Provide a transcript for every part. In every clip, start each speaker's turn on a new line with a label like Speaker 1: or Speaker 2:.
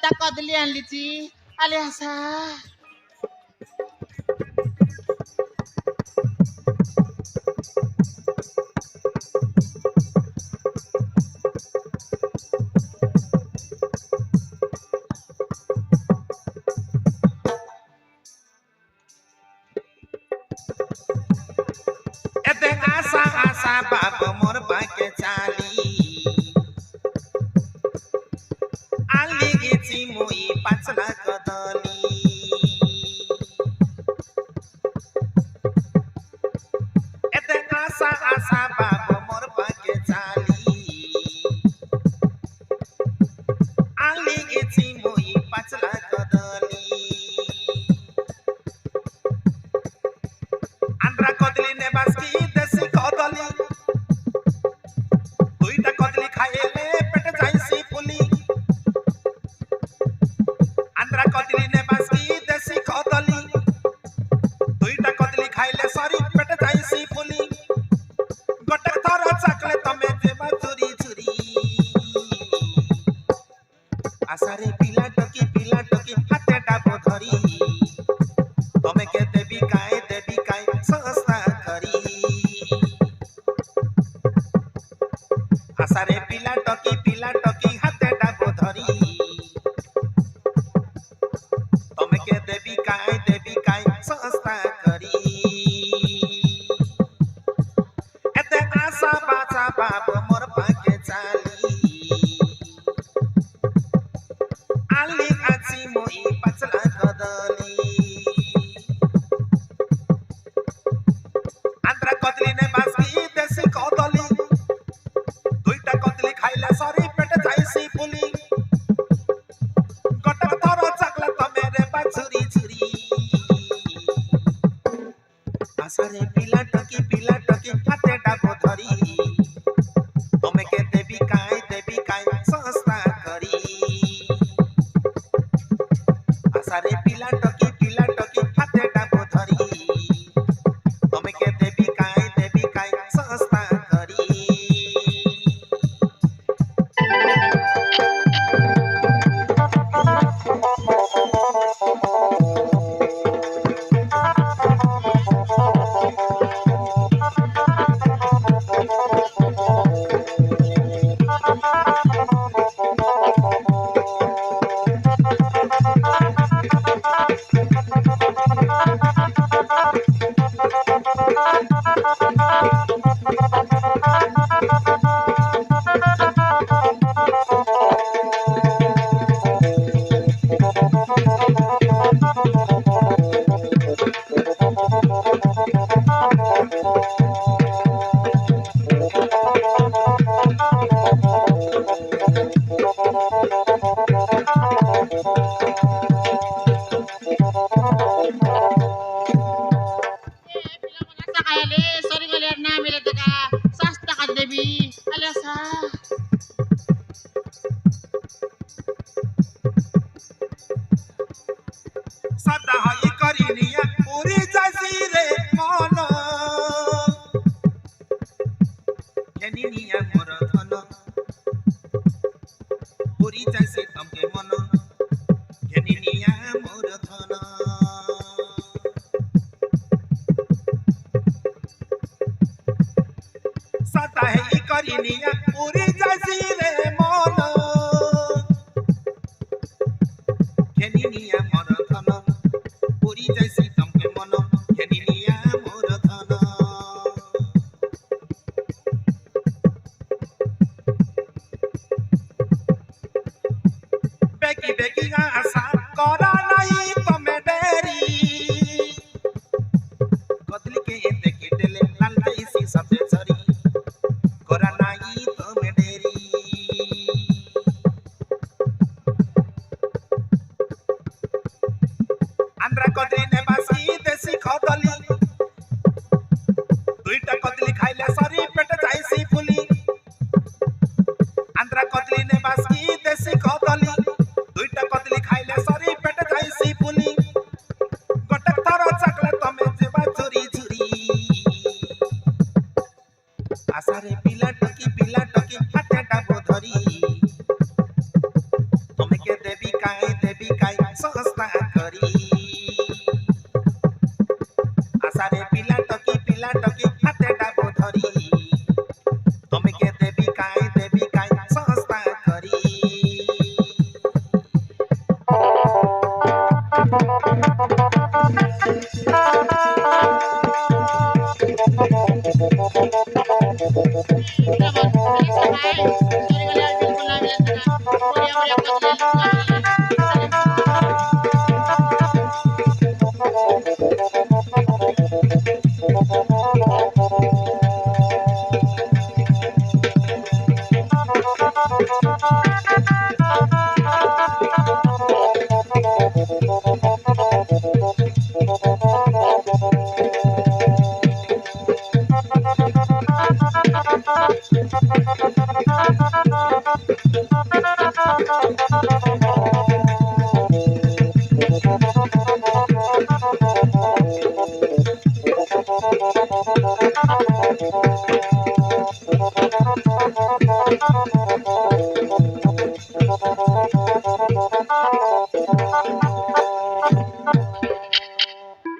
Speaker 1: ता कदली आणलीची आले असा
Speaker 2: एते आशा आशा बाप मोर बाके चाली आली गेची मोई पाचला कदली एते आशा आशा बाप मोर बाके चाली आली गेची मोई पाचला कदली आंध्रा कदली ने बासकी देसी कदली दुईटा कदली खाइले पेट जाइसी फुली आंध्रा कदली ने बासकी देसी कदली दुईटा कदली खाइले सरी पेट जाइसी फुली गोटे थर चाकले तमे देबा चुरी चुरी आसारे पिला टकी हाथे डाबो धरी तमे के देबी काय सस्ता करी आसारे पिला टकी हाथे डाबो धरी तमे के देबी काय सस्ता करी एते आशा बाचा बाप मोर भाग्य चाली आली आची मोई पाचला कदली आंध्रा कदली ने बासकी देसी कदली दुईटा कदली खाइले सरी पेट जाइसी फुली गोटे थर चाकला तमे रे बाछुरी छुरी आसारे पिला टकी हाथे डाबो धरी तमे के देबी काय सस्ता करी आसारे पिला टकी हाथे डाबो धरी तमे के देबी काय सस्ता करी
Speaker 1: सकाळले सरी गले ना मिले ते का सस्ता का देबी आले असा
Speaker 2: सदा हई करिनिया पूरी जासी रे मन केनिनिया मोर धन पूरी जासी तमके मन केनिनिया मोर धन सदा हई करिनिया पूरी जासी रे मन केनिनिया मोर धन पूरी जासी तमके मन केनिनिया मोर धन बेगी आशा करा नहीं तमे डेरी कदली के देखी देले लाल जाइसी सबे झरी करा नहीं तमे डेरी आंध्रा कदली ने बासकी देसी कदली दुईटा कदली खाइले सरी पेट जाइसी फुली आंध्रा कदली ने बासकी देसी कदली दुईटा कदली खाइले सरी पेट जाइसी फुली गोटे थर चाकले तमे जेबा चोरी चोरी आसारे पिला टकी हाथे डाबो धरी तमे के देबी काय সস্তা করি আসারে পিলা টকি হাতে ডাবো ধরি তুমি কে দেবী কাই সস্তা করি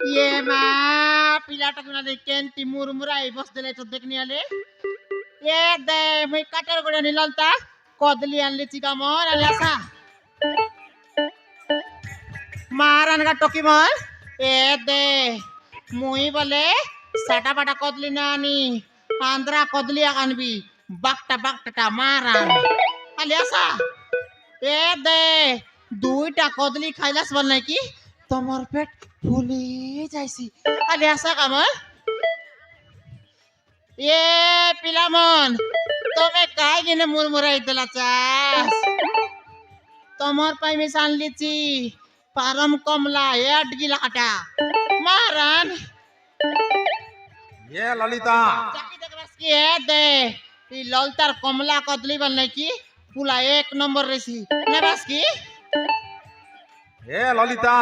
Speaker 1: ये मा पिलाटा कुना देखेन ती मुरमुराई बस दिले तो देखनी आले ये दे मी काटर गोडे निललता कदली आणली चिका मन आले असा मारन का टोकी मन ए दे मुई बोले साटा पाटा कदली नानी आंध्रा कदली आनबी बाकटा मारन आले असा ए दे दुईटा कदली खाइलास बोल नाही की তোমার পেট ফুলে যাইছি আলে আসা কামল এ পিলামন তুমি কাই গিনে মুরমুরাই দিলা চাস তোমার পাই মিশান লিচি পারম কমলা এট গিলা কাটা মারান
Speaker 2: এ ললিতা
Speaker 1: চাকি দেখবাস কি এ দে এই ললতার কমলা কদলি বল নাকি পুলা এক নম্বর রেসি নেবাস কি
Speaker 2: এ ললিতা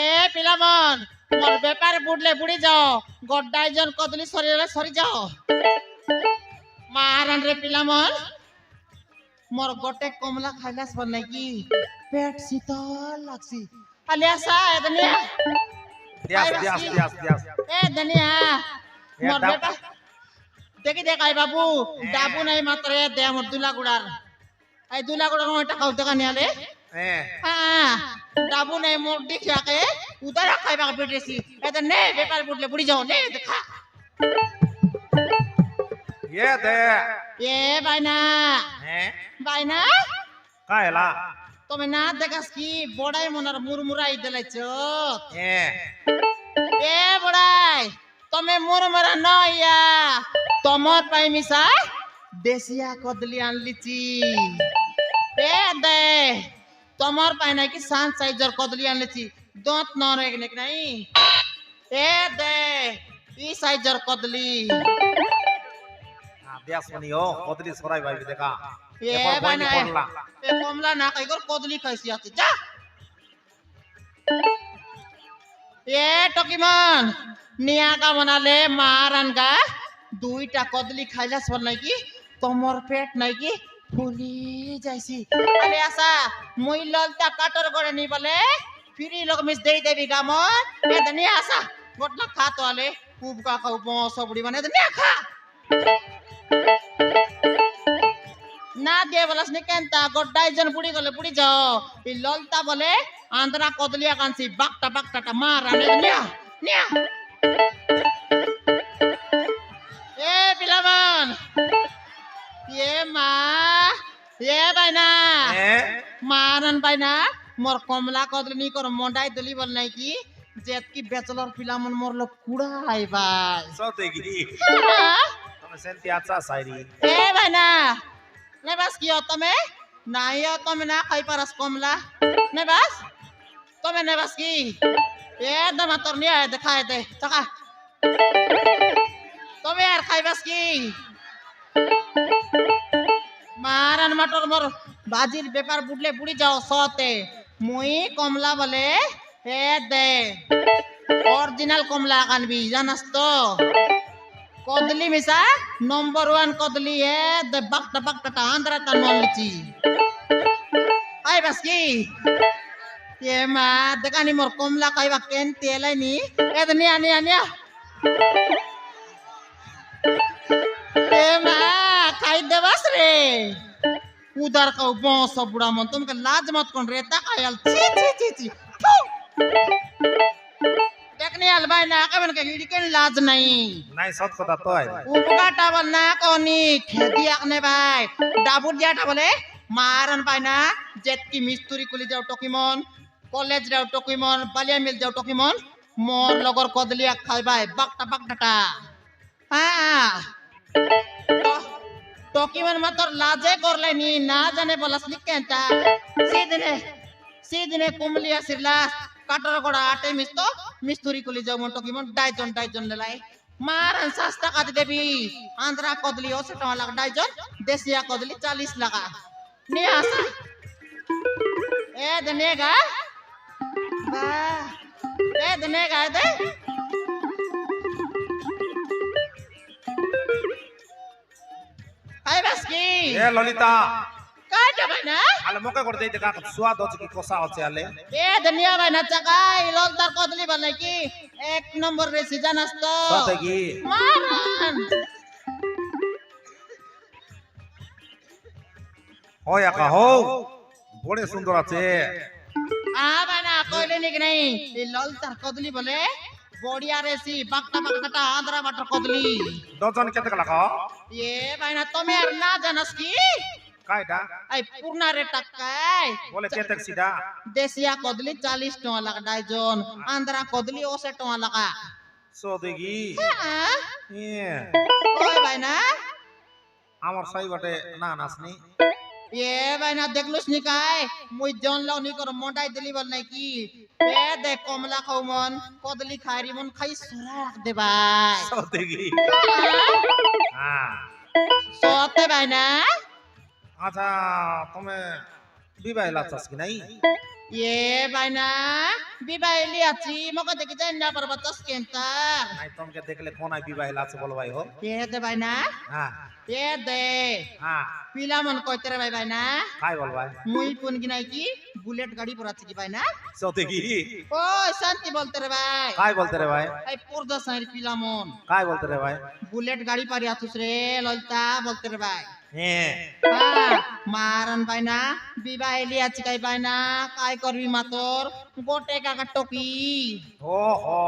Speaker 1: এ পিলামন মোর ব্যাপার বুড়লে বুড়ি যাও গড্ডাইজন কদলি সরিলে সরি যাও মারান রে পিলামন মোর গোটে কমলা খাইলাস বল নাকি পেট শীতল লাগছি আলে আসা এ দুনিয়া
Speaker 2: দিয়াস
Speaker 1: এ দুনিয়া মোর ব্যাপার দেখি দেখাই বাবু ডাবু নাই মাত্র এ দে মোর দুলাগুড়ার এই দুলাগুড়ার ওইটা খাও দেখা নিয়ালে ডাবু নাই মোর দেখাকে উদার খাইবা বেটেছি এটা নে বেপার বুড়লে বুড়ি যাও নে দেখা
Speaker 2: এ দে
Speaker 1: এ বাইনা
Speaker 2: হ্যাঁ
Speaker 1: বাইনা
Speaker 2: কায়লা
Speaker 1: তুমি না দেখাস কি বড়াই মনার মুরমুরাই দিলাইছ এ বড়াই তুমি মুরমুরা নইয়া তোমার পাই মিশা দেশিয়া কদলি আনলিছি এ দে তোমার পাই নাকি সান সাইজর কদলি আনলিছি দত ন রে নাই এ দে ই সাইজর কদলি
Speaker 2: দিয়াস মনিও কদলি সরাই ভাইবি দেখা
Speaker 1: এ বাইনা এ কমলা না খাই গর কদলি খাইছি আছে যা এ টকিমান নিয়া কা বনালে মারান গা দুইটা কদলি খাইলাস বল নাকি তোমার পেট নাকি ফুলি যাইছি আরে আসা মই ললতা কাটর করে নি বলে ফিরি লোক মিস দেই দেবি গামন এ দনিয়া আসা গটলা খা তো আলে খুব কা খাও সবড়ি মানে দনিয়া খা না দিয়ে বলাস নি কেনতা গড্ডাইজন বুড়ি গলে বুড়ি যাও এই ললতা বলে আন্ধ্রা কদলিয়া কানছি বাকটা মারা নিয়া নিয়া এ পিলামান এ মা এ বাইনা মারান বাইনা মোর কমলা কদলি নি কর মন্ডাই দলি বল নাই কি যেত কি ব্যাচেলর পিলামন মোর লোক কুড়া আইবাই
Speaker 2: সতে গি তুমি সেন্তি আচ্ছা সাইরি
Speaker 1: এ বাইনা নে বাস কি তুমি নাই তুমি না খাই পারাস কমলা নে বাস তুমি নে বাস কি এ দম তোর নিয়ে দেখাই দে টাকা তুমি আর খাই বাস কি মারান মাটর মোর বাজির ব্যাপার বুড়লে বুড়ি যাও সতে মুই কমলা বলে হে দে অরিজিনাল কমলা কানবি জানাস তো কদলি মিশা নম্বর 1 কদলি হে দে বাকটা আন্ধ্রা তা নলিছি আই খাইবাস কি এ মা দেখানি মোর কমলা খাইবা কেন তেলাই নি এদ নিয়া নিয়া নিয়া এ মা খাই দেবাস রে उधर का बॉस बुढ़ा मन तुमके लाज मत कौन रे ताकायल छी छी छी छी देखने आल भाई ना कबन के हिड़के लाज नहीं
Speaker 2: সৎ কথা তো আই
Speaker 1: उपकाटा बल ना कोनी खेती आकने भाई डाबुर दियाटा बोले मारन भाई ना जेत की मिस्त्री कुली जाओ टोकीमन कॉलेज जाओ टोकीमन बालिया मिल जाओ टोकीमन मोर लगोर कदलिया खाई भाई बकटा हां टोकीमन मात्र लाजे करले नी ना जाने बोलस लिकेंता सीधने कुमलिया सिरला काटर गोड़ा आटे मिस्तुरी कुली जाओ मन टोकीमन डाइजन लेलाई मारन सस्ता काट देबी आंध्रा कदली 80 টাকা লাগ ডাইজন দেশিয়া কদলি 40 টাকা নিয়ে আসা এ দনেগা বা এ দনেগা দে আই বাস কি
Speaker 2: এ ললিতা
Speaker 1: কাই যাবে না
Speaker 2: আলে মকে করে দেই দেখা স্বাদ হচ্ছে কি কষা হচ্ছে আলে
Speaker 1: এ ধনিয়া ভাই না চাকাই ললদার কদলি বানাই কি এক নম্বর রে সিজন আসতো
Speaker 2: সতে কি
Speaker 1: মারন
Speaker 2: হয় একা হো বড় সুন্দর আছে
Speaker 1: আবানা কইলে নিক নাই এই ললদার কদলি বলে বড়িয়া রেসি বাকটা আন্ধ্রা বাটার কদলি
Speaker 2: ডজন কত টাকা লাগা
Speaker 1: এ ভাই না তুমি আর না জানাস কি
Speaker 2: কাইটা
Speaker 1: এই পূর্ণা রে টাকাই
Speaker 2: বলে কেতেক সিধা
Speaker 1: দেশিয়া কদলি 40 টাকা লাগা ডাইজন আন্ধ্রা কদলি 80 টাকা লাগা
Speaker 2: সতে কি
Speaker 1: হ্যাঁ
Speaker 2: এ
Speaker 1: ওই ভাই না
Speaker 2: আমার সাই বটে না নাসনি
Speaker 1: এ ভাই না দেখলুস নি কাই মুই জানলাও নি কর মোটাই দিলি বল নাই কি এ দে কমলা খাও মন কদলি খাইরি মন খাই সুরাক দে ভাই
Speaker 2: সতে কি হ্যাঁ
Speaker 1: সতে ভাই না
Speaker 2: আচ্ছা তুমি বিবাহ লাচাস কি নাই
Speaker 1: এ ভাই না বিবাইলি আছি মকে দেখি যাই না পারবা তস কেন্টার
Speaker 2: নাই তোমাকে দেখলে কোন আই বিবাহ লাচ বল ভাই হো
Speaker 1: এ দে ভাই না
Speaker 2: হ্যাঁ
Speaker 1: এ দে
Speaker 2: হ্যাঁ
Speaker 1: পিলা মন কইতে রে ভাই না
Speaker 2: কাই বল ভাই
Speaker 1: মুই কোন গিনাই কি বুলেট গাড়ি পর আছে কি ভাই না
Speaker 2: সতে কি
Speaker 1: ও শান্তি বলতে রে ভাই
Speaker 2: কাই বলতে রে ভাই
Speaker 1: এই পর্দা সাইর পিলা মন
Speaker 2: কাই বলতে রে ভাই
Speaker 1: বুলেট গাড়ি পারি আতুস রে ললতা বলতে রে ভাই
Speaker 2: হ্যাঁ
Speaker 1: মারন ভাই না বিবাইলি আছি কাই ভাই না কাই করবি মাতর গোটে কাকা টকি
Speaker 2: ও হো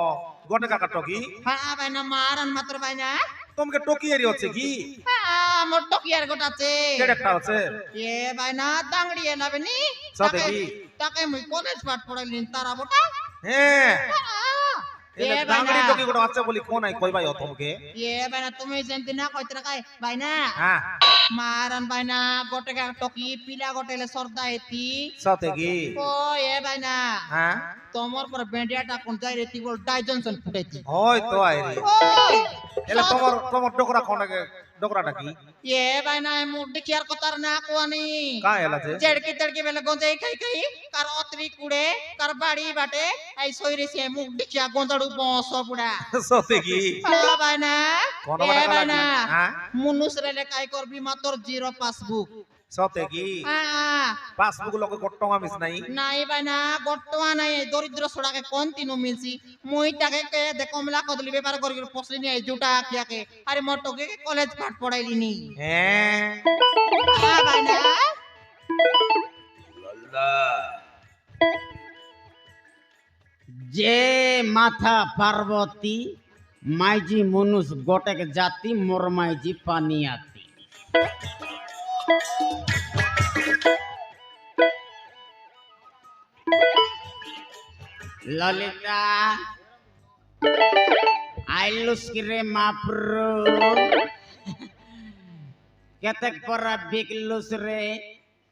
Speaker 2: গোটে কাকা টকি
Speaker 1: হ্যাঁ ভাই না মারন মাতর ভাই না
Speaker 2: তোমাকে টকি এরি হচ্ছে কি
Speaker 1: হ্যাঁ মোর টকি আর গোট আছে
Speaker 2: কেডেকটা আছে
Speaker 1: এ ভাই না দাংড়ি এলাবে নি
Speaker 2: সতে কি
Speaker 1: তাকে মুই কলেজ পাঠ পড়াইলিন তারা বটা
Speaker 2: হ্যাঁ
Speaker 1: এ
Speaker 2: এলে
Speaker 1: ভাই
Speaker 2: দাঙ্গড়ি
Speaker 1: না
Speaker 2: টকি গোটা আছে বলি কোন আই কই ভাই তোমাকে
Speaker 1: এ ভাই না তুমি জানতি না কইতে কাই ভাই না
Speaker 2: হ্যাঁ
Speaker 1: মারন ভাই না গোটে কাকা টকি পিলা গোটেলে সর্দা এতি
Speaker 2: সতে কি
Speaker 1: ও এ ভাই না
Speaker 2: হ্যাঁ
Speaker 1: তোমার পর বেন্ডিয়াটা কোন যাই রেতি বল ডাইজনসন ফুটাইতি
Speaker 2: হয় তো আইরি
Speaker 1: ওই
Speaker 2: এলে তোমার ডোকরা কোন ডোকরাটা কি
Speaker 1: এ ভাই না মুডি কি আর কথার না কোয়ানি
Speaker 2: কাই এলাছে
Speaker 1: জেড়কি তড়কি বেলে গঞ্জাই খাই কার অত্রি কুড়ে কার বাড়ি বাটে এই সইরে সে মুডি কি গঞ্জাড়ু বস পুড়া
Speaker 2: সতে কি
Speaker 1: হ্যাঁ ভাই না
Speaker 2: কোন
Speaker 1: এ
Speaker 2: বড়
Speaker 1: ভাই না
Speaker 2: হ্যাঁ
Speaker 1: মুনুস রে কাই করবি মাতর জিরো পাসবুক
Speaker 2: সতে কি
Speaker 1: হ্যাঁ
Speaker 2: পাসবুক লোকে গট্টঙ্গা মিস নাই
Speaker 1: নাই ভাই না বর্তমান নাই দরিদ্র ছড়াকে কোন তিনু মিলছি মুই তাকে কে দে কমলা কদলি ব্যাপার করি পছলি নি জুটা কিয়াকে আরে মোর টকে কলেজ পাঠ পড়াইলি নি
Speaker 2: হ্যাঁ
Speaker 1: হ্যাঁ ভাই না
Speaker 3: যে মাথা পার্বতী মাইজি মনুষ গোটেক জাতি মোর মাইজি পানিয়াতি ললিতা আইলুস কিরে মাপ্রু কেতেক পরা বিকলুস রে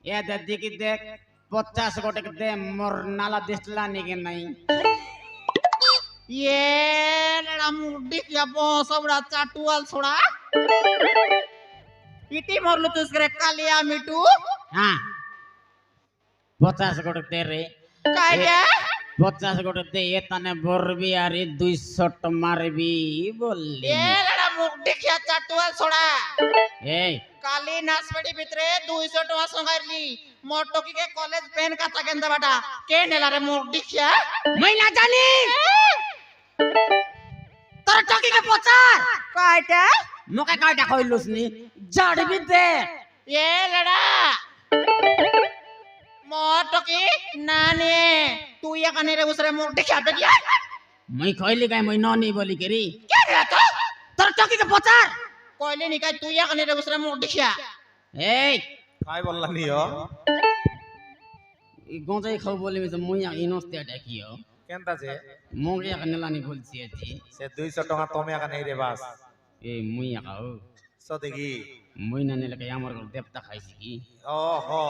Speaker 3: এদে দিকি দেখ 50 গোটেক দে মোর নালা দিসলা নিকে নাই
Speaker 1: ये लड़ा मुड्डी क्या बॉस बड़ा चाटुआल छोड़ा इटी मोरलु तो इसके कालिया मिटू
Speaker 3: हाँ 50 गोटे दे रे
Speaker 1: काय क्या
Speaker 3: 50 गोटे दे ये तने बोरबी आरी 200 मारबी बोली
Speaker 1: ये लड़ा মুখ দেখিয়া চাটুয়াল ছড়া
Speaker 3: এই
Speaker 1: কালি নাচপেটি ভিতরে 200 টাকা সঙ্গাইলি মোর টকিকে কলেজ পেন কাটা কেন বাটা কে নেলারে মুখ দেখিয়া
Speaker 3: মই না জানি তোর টকিকে পচার
Speaker 1: কয়টা
Speaker 3: মোকে কয়টা কইলুস নি জাড়বি দে
Speaker 1: এ লড়া মোর টকি না নে তুই এখানে রে উসরে মুখ দেখিয়া বেরিয়া
Speaker 3: মই কইলি গায় মই ননি বলি করি
Speaker 1: কে রে তো
Speaker 3: তোর টকিকে পচার
Speaker 1: কইলে নি কাই তুই এখানে রে উসরে মুখ দেখিয়া
Speaker 3: এই
Speaker 2: काय बोलला नियो
Speaker 3: ই গঞ্জাই খাও বলি মিছে মই ইনস্তে ডাকিও
Speaker 2: केनता जे
Speaker 3: মোকে এখানে লানি বলছি আছি
Speaker 2: से 200 টাকা তুমি একা নেই রে বাস
Speaker 3: এই মই খাও
Speaker 2: সদেগি
Speaker 3: মই না নিলে কাই আমার ঘর দেবতা খাইছি কি
Speaker 2: ओहो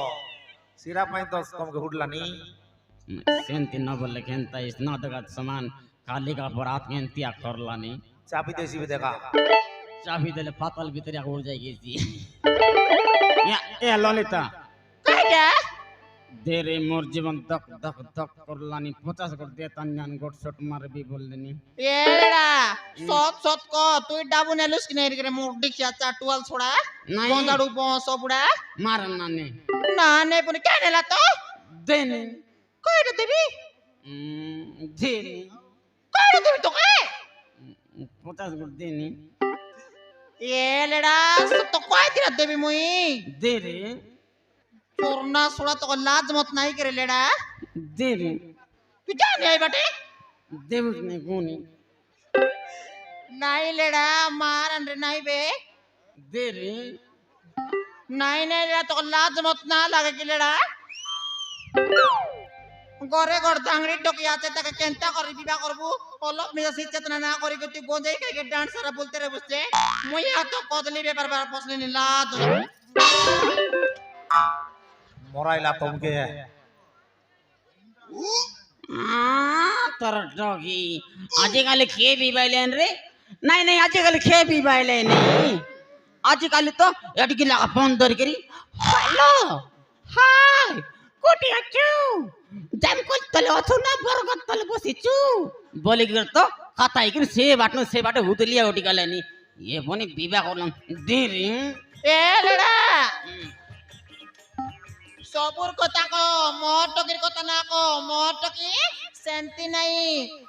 Speaker 2: सिरा पाई तो तुमके हुडलानी
Speaker 3: सेंती न बोले केनता इस न दगत समान काली का बरात केनतिया करलानी
Speaker 2: चाबी देसी भी देखा
Speaker 3: चाबी देले पातल भीतर उड़ जाई गेसी या ए ललिता
Speaker 1: কয়টা
Speaker 3: दे रे मोर जीवन धक धक धक करलानी 50 कर दे तन्यान गोट शॉट मारबी बोलनी
Speaker 1: এ লড়া সত সত ক তুই ডাবু নেলুস কি নাই রে মুখ দেখিয়া চাটুয়াল ছড়া
Speaker 3: নাই।
Speaker 1: গন্দাড়ু বস বুড়া
Speaker 3: मार नाने
Speaker 1: না নে পুনি কে নেলা তো
Speaker 3: देने
Speaker 1: কয়টা দিবি
Speaker 3: देने
Speaker 1: কয়টা দিবি তোকে
Speaker 3: 50 कर देनी
Speaker 1: এ লড়া তো কয় দিন দেবি মুই
Speaker 3: दे रे
Speaker 1: তোরনা ছড়া তো লাজ মত নাই করে লেড়া
Speaker 3: दे रे
Speaker 1: তুই জানি আই বাটে
Speaker 3: देवस ने कोनी
Speaker 1: নাই লেড়া মারান রে নাই বে
Speaker 3: दे रे
Speaker 1: নাই নাই লেড়া তো লাজ মত না লাগে কি লেড়া গরে গর দাংড়ি টকি আছে তাকে কেনতা করে বিবাহ করবো অলপ মেজাজ চেতনা না করি তুই গঞ্জাই খাইকে ডান্সারা বলতে রে বুঝছে মুই এত কদলি ব্যাপার বার প্রশ্ন নি লাজ
Speaker 2: मोराइला तुमके
Speaker 3: तर डॉगी आजकाल खे भी बायलेन रे नाही नाही आजकाल खे भी बायले नाही आजकाल तो एटकी लागा फोन धर करी हॅलो हाय कोटी अचू जाम को तले अथु ना बरगत तले बसिचु बोली करतो खाताई कि से बाटे हुतलिया ओटी गालेनी ये बनी विवाह करलम देरी
Speaker 1: এ লেড়া সবুর কথা কো মোর টকির কথা না কো মোর টকি শান্তি নাই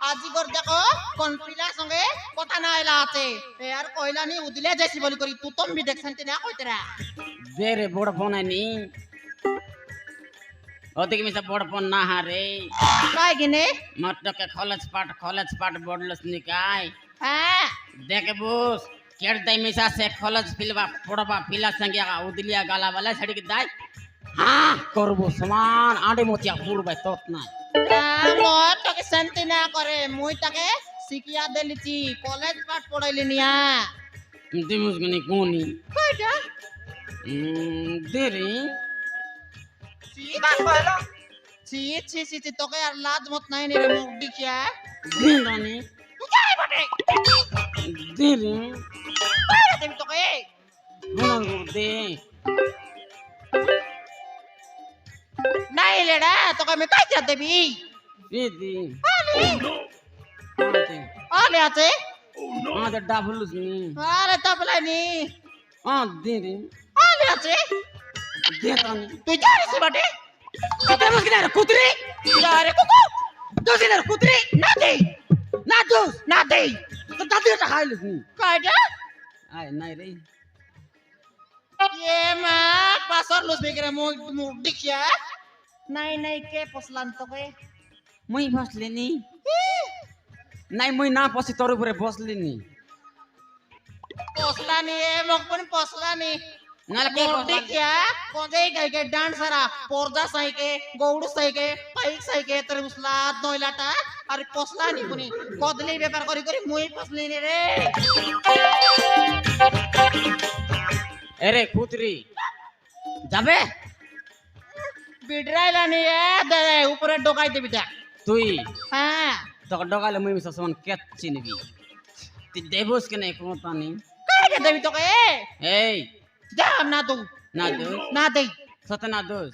Speaker 1: আজি গর দেখো কনফিলা সঙ্গে কথা না আইলা আছে এ আর কইলা নি উদিলে যাইছি বলি করি তু তুমি দেখ শান্তি না কইতরা
Speaker 3: ಬೇರೆ ಬೋಡ ಫೋನ್ ನೀ ओतिक में से बोड़ फोन ना हारे
Speaker 1: কাই গিনে
Speaker 3: मत के कॉलेज पाट बोडलस निकाय
Speaker 1: হ্যাঁ
Speaker 3: देखे बोस केड़ दाई में से कॉलेज फिलवा पोड़बा फिला संगे उदलिया गाला वाला छड़ी के दाई हां करबो समान आडे मोतिया पुरबाय तोत ना
Speaker 1: মোর টকি শান্তি না করে মুই তাকে শিখিয়া দেলিছি কলেজ পাঠ পড়াইলি নিয়া
Speaker 3: दिमुस गनी कोनी
Speaker 1: কইটা
Speaker 3: देरी
Speaker 1: ছি ছি ছি ছি তোকে আর লাজ মত নাই রে মুখ দেখিয়া
Speaker 3: दिंदानी
Speaker 1: তুই যাই বটে
Speaker 3: देरी
Speaker 1: কইরা দেবি তোকে
Speaker 3: बोला दे
Speaker 1: নাই লেড়া তোকে আমি কাইটা দেবি
Speaker 3: दीदी
Speaker 1: আলে আছে
Speaker 3: हां तो डाबलुस नी
Speaker 1: আরে তবলাই নি
Speaker 3: हां देरी
Speaker 1: আলে আছে
Speaker 3: देतानी
Speaker 1: তুই জানিস বটে
Speaker 3: किधर मुझ किधर कुतरी
Speaker 1: আরে কুকু
Speaker 3: दोस इधर कुतरी
Speaker 1: না দে
Speaker 3: ना दोस
Speaker 1: না দে
Speaker 3: तो दादी का खाइलुस नी
Speaker 1: কাইটা
Speaker 3: आय नाही रे
Speaker 1: এ মা পাসর লুস বেগরে মুখ দেখিয়া নাই নাই কে পছলান তোকে
Speaker 3: मुई बसले नी नाही मुई ना पसी तोर उपरे बसले नी
Speaker 1: পছলানি এ মুখ পন পছলানি
Speaker 3: नाले के
Speaker 1: মুখ
Speaker 3: बसले
Speaker 1: দেখিয়া কোজেই গাইকে ডান্সারা পর্দা সাইকে গৌড় সাইকে পাইক সাইকে তোর উসলাত নইলাটা আর পছলানি পুনি কদলি ব্যাপার করি করি মুই পছলিনি রে
Speaker 3: अरे कुतरी যাবে
Speaker 1: বিডরাইলানি এ দে উপরে ঢোকাই দিবি তা
Speaker 3: তুই
Speaker 1: হ্যাঁ
Speaker 3: তো ডগালে মুই মিস সমান কেত চিনবি তুই দেবস কে নাই কোতানি
Speaker 1: কাইটা দেবি তোকে
Speaker 3: এই
Speaker 1: যা না দু
Speaker 3: না দোস
Speaker 1: না দে
Speaker 3: সতে না দোস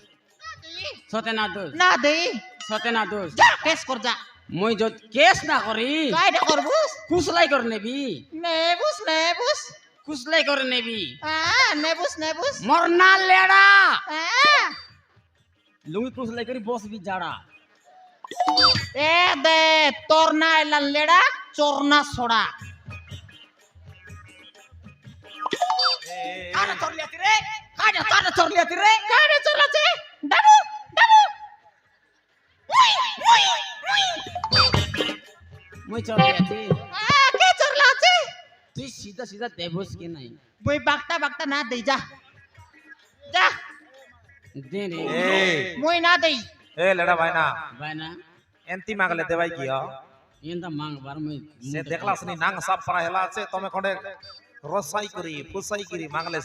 Speaker 3: সতে না দোস
Speaker 1: না দে
Speaker 3: সতে না দোস
Speaker 1: যা কেস কর যা
Speaker 3: মই যত কেস না করি
Speaker 1: কাইটা করবুস
Speaker 3: কুসলাই করে নেবি
Speaker 1: নেবুস নেবুস
Speaker 3: কুসলাই করে নেবি
Speaker 1: নেবুস নেবুস
Speaker 3: মোর না লেড়া
Speaker 1: হ্যাঁ
Speaker 3: লুঙ্গি কুসলাই করে বসবি জাড়া
Speaker 1: এ দে তোর না এলান লেড়া চোর না ছড়া
Speaker 3: কারে চরলিয়াতি রে কারে চরলিয়াতি রে
Speaker 1: কারে চলাছে ডাবু ডাবু
Speaker 3: মই চরলিয়াতি
Speaker 1: কে চরলাছে
Speaker 3: তুই সিধা সিধা দেবস কি নাই
Speaker 1: বই বাগটা বাগটা না দেই যা যা
Speaker 3: দে রে
Speaker 1: মই না দেই
Speaker 2: এ লেডা ভাই না
Speaker 3: বাইনা
Speaker 2: এন্তি মাগলে দেবাই কি
Speaker 3: এন্দা মাংবার মই
Speaker 2: সে দেখলা সনি নাং সাপ পরা হেলা আছে তুমি খন্ডে রসাই করি ফুসাই করি মাগলে